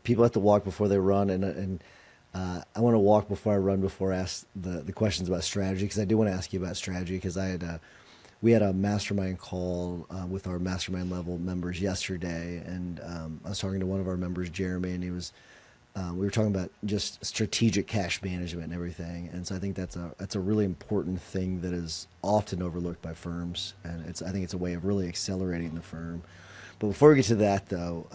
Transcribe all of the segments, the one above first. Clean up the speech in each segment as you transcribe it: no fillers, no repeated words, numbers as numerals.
people have to walk before they run, and I want to walk before I run before I ask the questions about strategy because I do want to ask you about strategy because we had a mastermind call with our mastermind level members yesterday, and I was talking to one of our members, Jeremy, and he was we were talking about just strategic cash management and everything, and so I think that's a really important thing that is often overlooked by firms, and I think it's a way of really accelerating the firm. But before we get to that, though,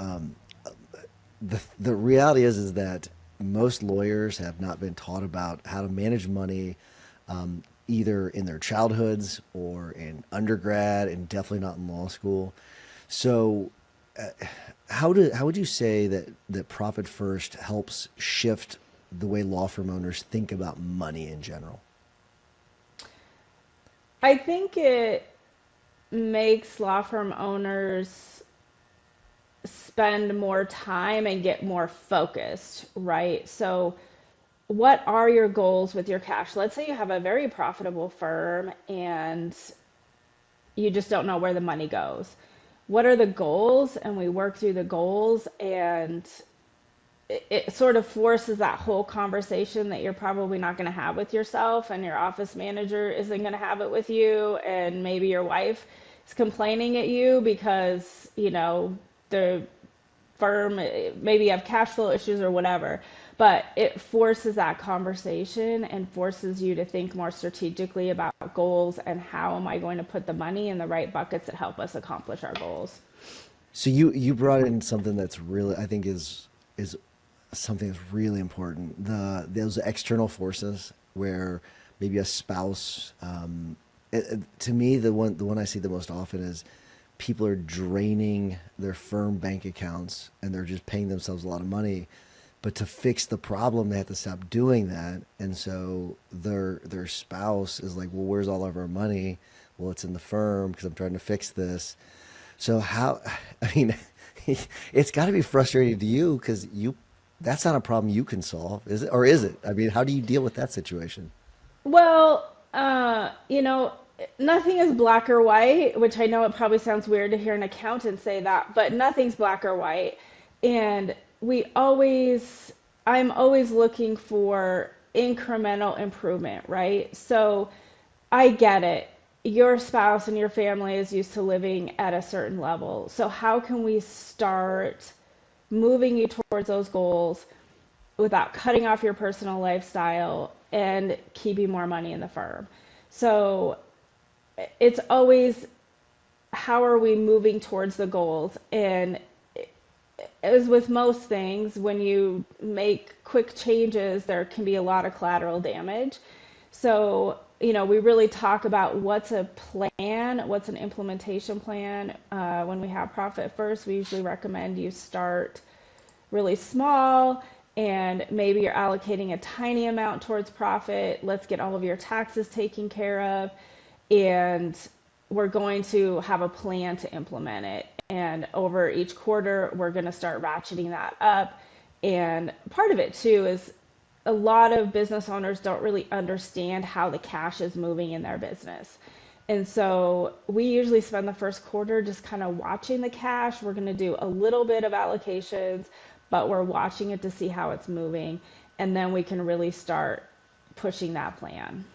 the reality is that most lawyers have not been taught about how to manage money, either in their childhoods or in undergrad, and definitely not in law school. So, how would you say that Profit First helps shift the way law firm owners think about money in general? I think it makes law firm owners spend more time and get more focused, right? So, what are your goals with your cash? Let's say you have a very profitable firm and you just don't know where the money goes. What are the goals? And we work through the goals, and it sort of forces that whole conversation that you're probably not going to have with yourself, and your office manager isn't going to have it with you, and maybe your wife is complaining at you because the firm, maybe you have cash flow issues or whatever, but it forces that conversation and forces you to think more strategically about goals and how am I going to put the money in the right buckets that help us accomplish our goals. So you brought in something that's really I think is something that's really important. Those external forces where maybe a spouse. To me, the one I see the most often is people are draining their firm bank accounts and they're just paying themselves a lot of money. But to fix the problem, they have to stop doing that, and so their spouse is like, "Well, where's all of our money?" Well, it's in the firm because I'm trying to fix this. So how? I mean, it's got to be frustrating to you because that's not a problem you can solve, is it? Or is it? I mean, how do you deal with that situation? Well, nothing is black or white, which I know it probably sounds weird to hear an accountant say that, but nothing's black or white. And we always, I'm always looking for incremental improvement, right? So I get it. Your spouse and your family is used to living at a certain level. So how can we start moving you towards those goals without cutting off your personal lifestyle and keeping more money in the firm? So it's always how are we moving towards the goals? And as with most things, when you make quick changes, there can be a lot of collateral damage. So, we really talk about what's a plan, what's an implementation plan. When we have Profit First, we usually recommend you start really small, and maybe you're allocating a tiny amount towards profit. Let's get all of your taxes taken care of, and we're going to have a plan to implement it. And over each quarter, we're going to start ratcheting that up. And part of it too is a lot of business owners don't really understand how the cash is moving in their business. And so we usually spend the first quarter just kind of watching the cash. We're going to do a little bit of allocations, but we're watching it to see how it's moving. And then we can really start pushing that plan.